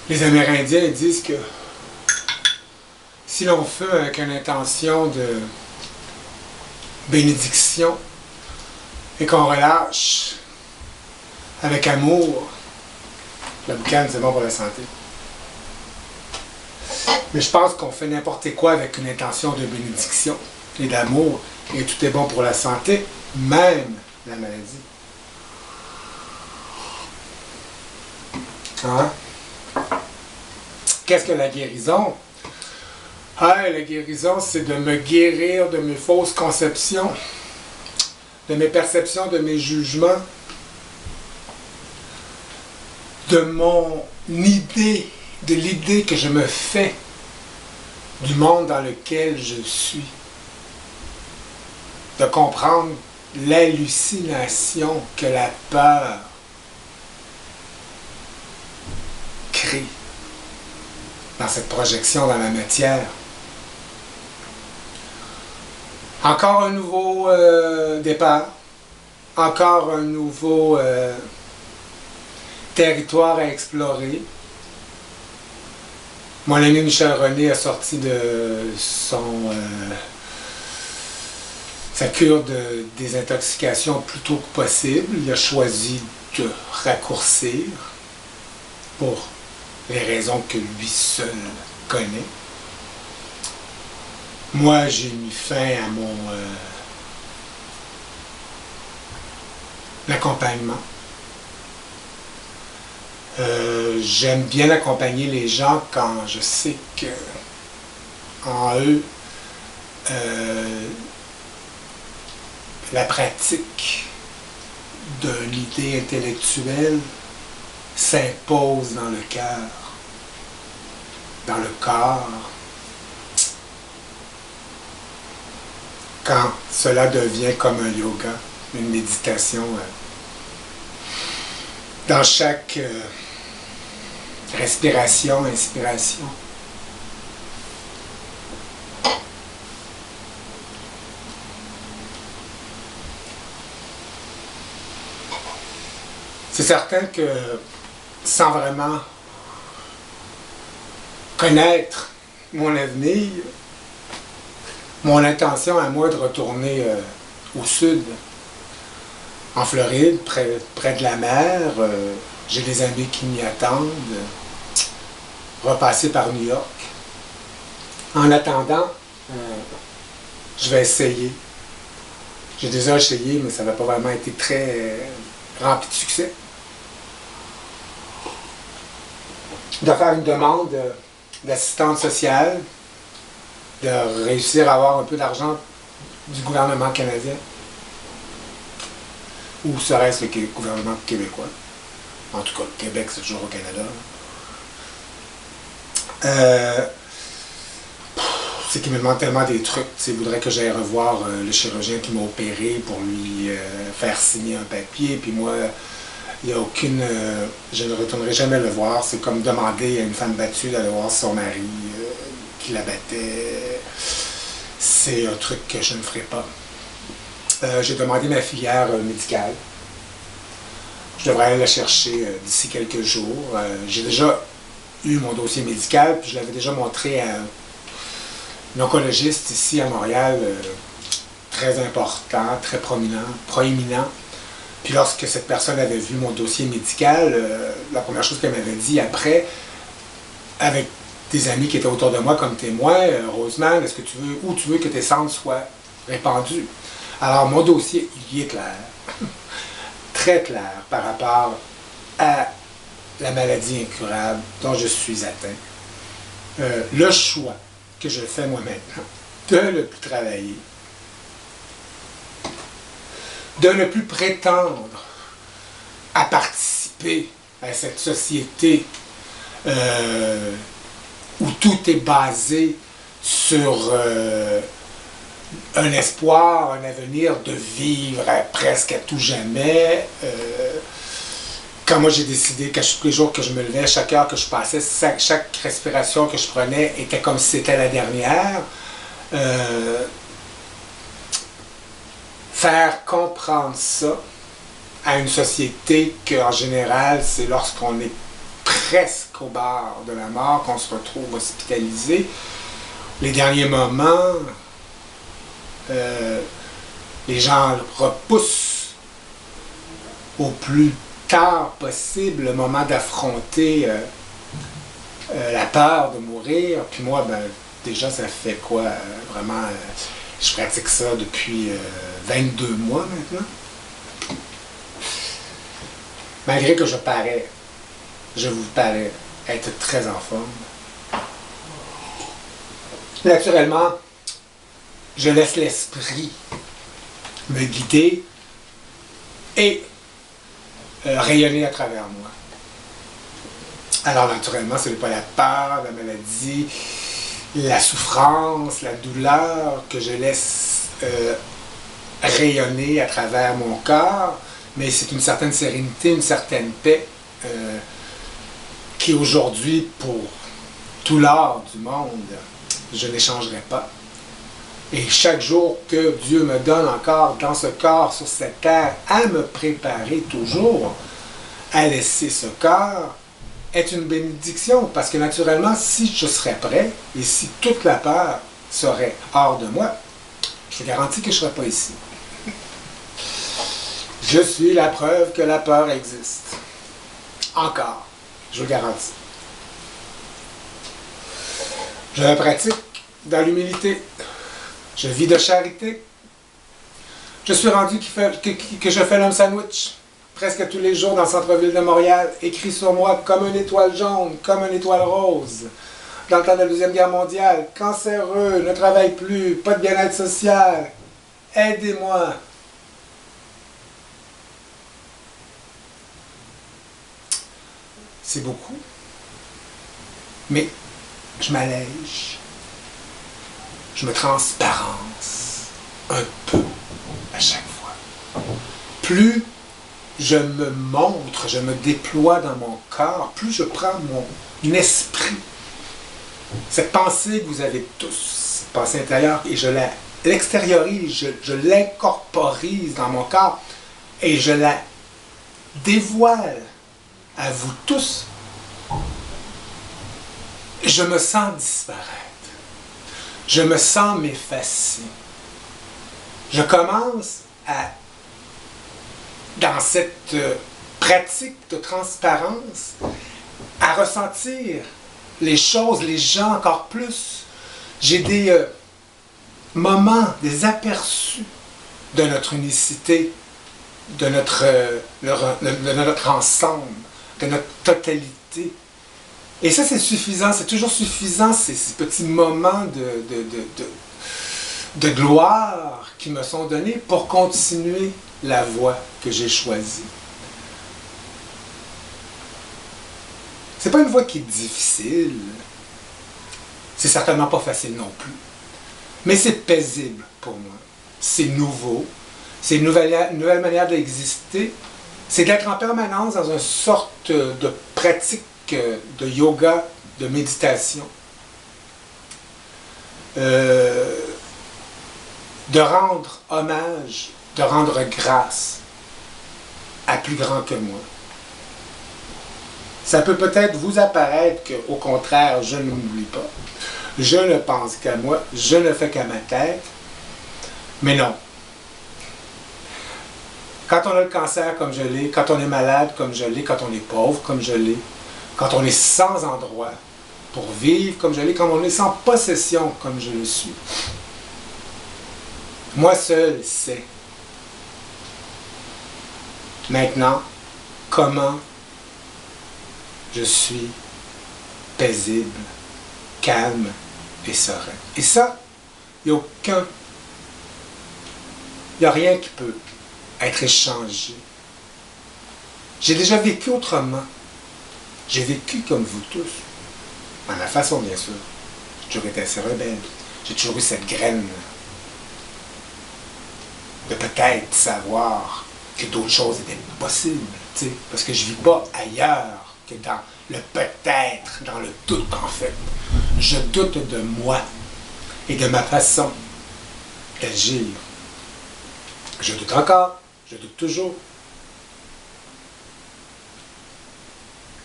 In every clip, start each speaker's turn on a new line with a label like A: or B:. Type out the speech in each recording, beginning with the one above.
A: Les Amérindiens disent que si l'on fait avec une intention de bénédiction et qu'on relâche avec amour, la boucane, c'est bon pour la santé. Mais je pense qu'on fait n'importe quoi avec une intention de bénédiction et d'amour, et tout est bon pour la santé, même la maladie. Hein? Qu'est-ce que la guérison? Ah, la guérison, c'est de me guérir de mes fausses conceptions, de mes perceptions, de mes jugements, de mon idée, de l'idée que je me fais du monde dans lequel je suis. De comprendre l'hallucination que la peur crée dans cette projection dans la matière. Encore un nouveau départ, encore un nouveau territoire à explorer. Mon ami Michel René a sorti de sa cure de désintoxication plus tôt que possible. Il a choisi de raccourcir pour les raisons que lui seul connaît. Moi, j'ai mis fin à mon accompagnement. J'aime bien accompagner les gens quand je sais que en eux la pratique d'une idée intellectuelle s'impose dans le cœur, dans le corps. Quand cela devient comme un yoga, une méditation, dans chaque respiration, inspiration. C'est certain que sans vraiment connaître mon avenir, mon intention à moi de retourner au sud, en Floride, près de la mer. J'ai des amis qui m'y attendent. Repasser par New York. En attendant, je vais essayer. J'ai déjà essayé, mais ça n'a pas vraiment été très rempli de succès. De faire une demande d'assistante sociale, de réussir à avoir un peu d'argent du gouvernement canadien, ou serait-ce le gouvernement québécois. En tout cas, le Québec, c'est toujours au Canada. C'est qu'il me demande tellement des trucs. Il voudrait que j'aille revoir le chirurgien qui m'a opéré pour lui faire signer un papier. Puis moi, il n'y a aucune... je ne retournerai jamais le voir. C'est comme demander à une femme battue d'aller voir son mari qui la battait. C'est un truc que je ne ferai pas. J'ai demandé ma filière médicale. Je devrais aller la chercher d'ici quelques jours. J'ai déjà eu mon dossier médical, puis je l'avais déjà montré à un oncologiste ici à Montréal, très important, très proéminent. Puis lorsque cette personne avait vu mon dossier médical, la première chose qu'elle m'avait dit après, avec des amis qui étaient autour de moi comme témoins, Rosemary, est-ce que tu veux, où tu veux que tes cendres soient répandues? Alors mon dossier, il y est clair, très clair par rapport à la maladie incurable dont je suis atteint. Le choix que je fais moi maintenant, de ne plus travailler, de ne plus prétendre à participer à cette société où tout est basé sur un espoir, un avenir de vivre presque à tout jamais. Quand moi j'ai décidé que tous les jours que je me levais, chaque heure que je passais, chaque respiration que je prenais était comme si c'était la dernière. Faire comprendre ça à une société qu'en général, c'est lorsqu'on est presque au bord de la mort, qu'on se retrouve hospitalisé. Les derniers moments, les gens repoussent au plus tard possible le moment d'affronter la peur de mourir. Puis moi, ben, déjà, ça fait quoi? Vraiment, je pratique ça depuis 22 mois maintenant. Malgré que je vous parais être très en forme. Naturellement, je laisse l'esprit me guider et rayonner à travers moi. Alors naturellement, ce n'est pas la peur, la maladie, la souffrance, la douleur que je laisse rayonner à travers mon corps, mais c'est une certaine sérénité, une certaine paix qui aujourd'hui, pour tout l'art du monde, je n'échangerai pas. Et chaque jour que Dieu me donne encore dans ce corps, sur cette terre, à me préparer toujours à laisser ce corps, est une bénédiction. Parce que naturellement, si je serais prêt, et si toute la peur serait hors de moi, je vous garantis que je ne serais pas ici. Je suis la preuve que la peur existe. Encore, je vous le garantis. Je la pratique dans l'humilité. Je vis de charité. Je suis rendu que je fais l'homme sandwich presque tous les jours dans le centre-ville de Montréal, écrit sur moi comme une étoile jaune, comme une étoile rose. Dans le temps de la Deuxième Guerre mondiale, cancéreux, ne travaille plus, pas de bien-être social, aidez-moi. C'est beaucoup, mais je m'allège, je me transparence un peu à chaque fois. Plus je me montre, je me déploie dans mon corps, plus je prends mon esprit, cette pensée que vous avez tous, cette pensée intérieure, et je l'extériorise, je l'incorporise dans mon corps, et je la dévoile à vous tous. Je me sens disparaître. Je me sens m'effacer. Je commence à, dans cette pratique de transparence, à ressentir les choses, les gens encore plus. J'ai des moments, des aperçus de notre unicité, de notre ensemble, de notre totalité. Et ça, c'est suffisant, c'est toujours suffisant, ces petits moments de gloire qui me sont donnés pour continuer la voie que j'ai choisie. C'est pas une voie qui est difficile, c'est certainement pas facile non plus, mais c'est paisible pour moi, c'est nouveau, c'est une nouvelle manière d'exister, c'est d'être en permanence dans une sorte de pratique de yoga, de méditation, de rendre hommage, de rendre grâce à plus grand que moi. Ça peut peut-être vous apparaître qu'au contraire, je ne m'oublie pas, je ne pense qu'à moi, je ne fais qu'à ma tête, mais non. Quand on a le cancer comme je l'ai, quand on est malade comme je l'ai, quand on est pauvre comme je l'ai, quand on est sans endroit pour vivre comme je l'ai, quand on est sans possession comme je le suis. Moi seul sais. Maintenant, comment je suis paisible, calme et serein. Et ça, il n'y a rien qui peut être échangé. J'ai déjà vécu autrement. J'ai vécu comme vous tous, à ma façon bien sûr. J'ai toujours été assez rebelle. J'ai toujours eu cette graine de peut-être savoir que d'autres choses étaient possibles, t'sais, parce que je ne vis pas ailleurs que dans le peut-être, dans le doute en fait. Je doute de moi et de ma façon d'agir. Je doute encore, je doute toujours.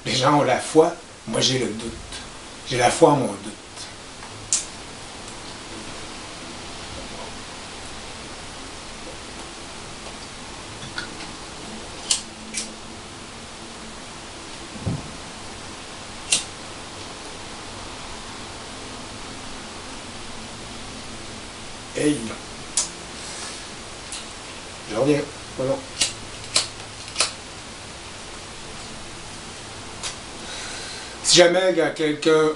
A: Les gens ont la foi, moi j'ai le doute. J'ai la foi en mon doute. Hey, je reviens. Voilà. Si jamais il y a quelqu'un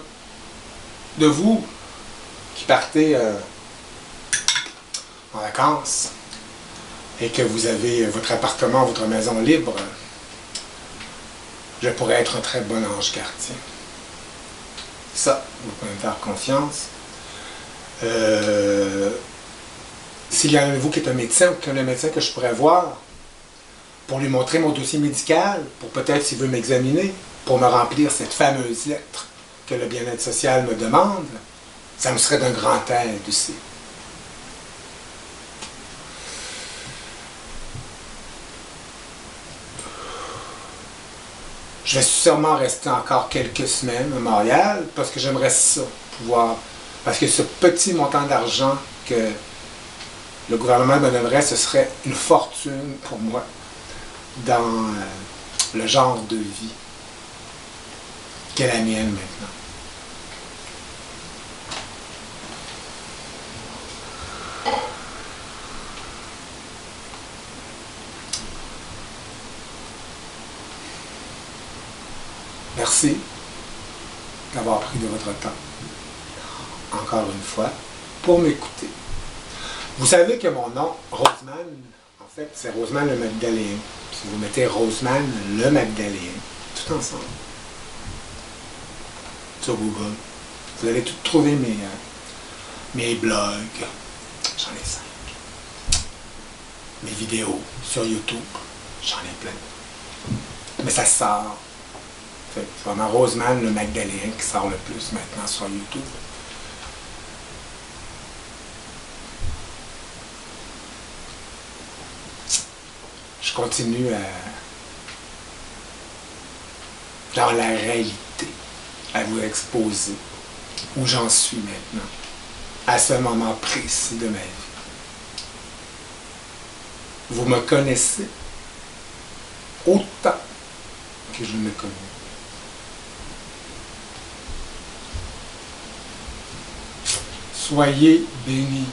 A: de vous qui partez en vacances et que vous avez votre appartement, votre maison libre, je pourrais être un très bon ange gardien. Ça, vous pouvez me faire confiance. S'il y en a un de vous qui est un médecin ou qui est un médecin que je pourrais voir pour lui montrer mon dossier médical, pour peut-être s'il veut m'examiner, pour me remplir cette fameuse lettre que le bien-être social me demande, ça me serait d'un grand aide aussi. Je vais sûrement rester encore quelques semaines à Montréal parce que j'aimerais ça, pouvoir... Parce que ce petit montant d'argent que le gouvernement me donnerait, ce serait une fortune pour moi dans le genre de vie qu'est la mienne maintenant. Merci d'avoir pris de votre temps, encore une fois, pour m'écouter. Vous savez que mon nom, Roseman, en fait, c'est Roseman le Magdaléen. Si vous mettez Roseman le Magdaléen, tout ensemble, sur Google, vous allez tout trouver mes blogs, j'en ai 5. Mes vidéos sur YouTube, j'en ai plein. Mais ça sort. C'est vraiment Roseman le Magdaléen qui sort le plus maintenant sur YouTube. Je continue dans la réalité, à vous exposer où j'en suis maintenant, à ce moment précis de ma vie. Vous me connaissez autant que je me connais. Soyez bénis.